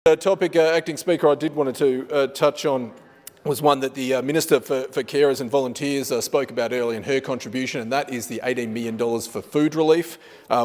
Topic, Acting Speaker, I did want to touch on was one that the Minister for Carers and Volunteers spoke about earlier in her contribution, and that is the $18 million for food relief.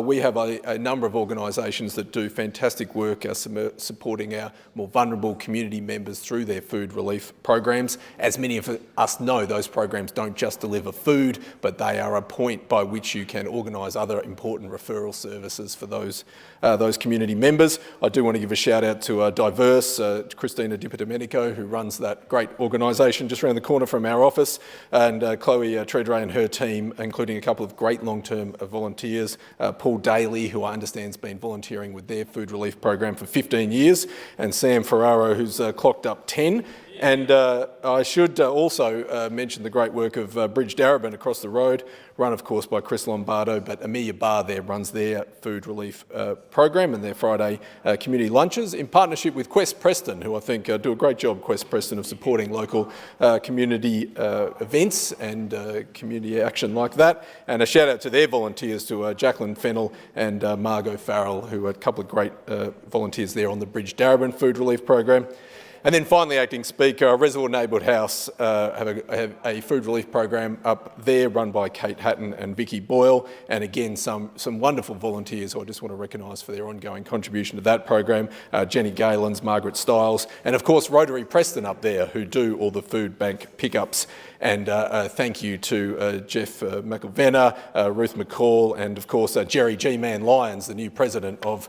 We have a number of organisations that do fantastic work supporting our more vulnerable community members through their food relief programs. As many of us know, those programs don't just deliver food, but they are a point by which you can organise other important referral services for those community members. I do want to give a shout out to Diverse, Christina Dipidomenico, who runs that great organisation just around the corner from our office, and Chloe Treadray and her team, including a couple of great long-term volunteers, Paul Daly, who I understand has been volunteering with their food relief program for 15 years, and Sam Ferraro, who's clocked up 10. And I should also mention the great work of Bridge Darabin across the road, run of course by Chris Lombardo, but Amelia Barr there runs their food relief program and their Friday community lunches in partnership with Quest Preston, who I think do a great job, Quest Preston, of supporting local community events and community action like that. And a shout out to their volunteers, to Jacqueline Fennell and Margot Farrell, who are a couple of great volunteers there on the Bridge Darabin food relief program. And then finally, Acting Speaker, Reservoir Neighbourhood House have a food relief program up there run by Kate Hatton and Vicky Boyle, and again some wonderful volunteers who I just want to recognise for their ongoing contribution to that program, Jenny Galens, Margaret Stiles, and of course Rotary Preston up there, who do all the food bank pickups. And thank you to Jeff McElvenna, Ruth McCall, and of course Jerry G-Man Lyons, the new president of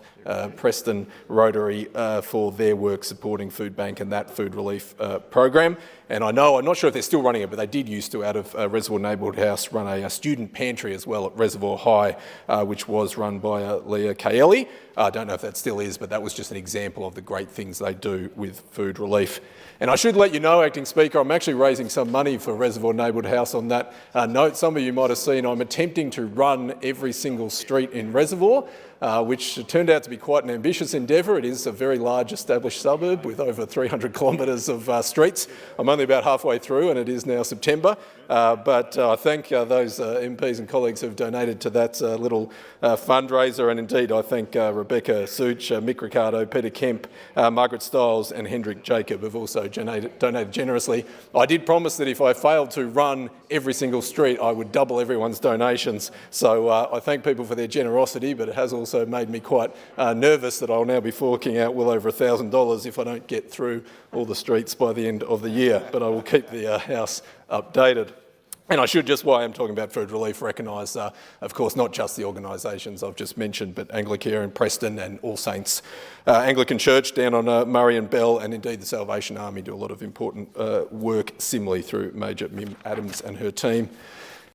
Preston Rotary, for their work supporting Food Bank and that food relief program. And I'm not sure if they're still running it, but they did used to, out of Reservoir Neighbourhood House, run a student pantry as well at Reservoir High, which was run by Leah Kaeli. I don't know if that still is, but that was just an example of the great things they do with food relief. And I should let you know, Acting Speaker, I'm actually raising some money for Reservoir Neighbourhood House on that note. Some of you might have seen I'm attempting to run every single street in Reservoir, which turned out to be quite an ambitious endeavour. It is a very large established suburb with over 300 kilometres of streets. I'm only about halfway through and it is now September, but I thank those MPs and colleagues who have donated to that little fundraiser, and indeed I thank Rebecca Such, Mick Ricardo, Peter Kemp, Margaret Stiles and Hendrik Jacob have also donated generously. I did promise that if I failed to run every single street I would double everyone's donations, so I thank people for their generosity, but it has also made me quite nervous that I'll now be forking out well over $1,000 if I don't get through all the streets by the end of the year, but I will keep the House updated. And I should just, while I'm talking about food relief, recognise, of course, not just the organisations I've just mentioned, but Anglicare in Preston and All Saints Anglican Church down on Murray and Bell, and indeed the Salvation Army do a lot of important work similarly through Major Mim Adams and her team.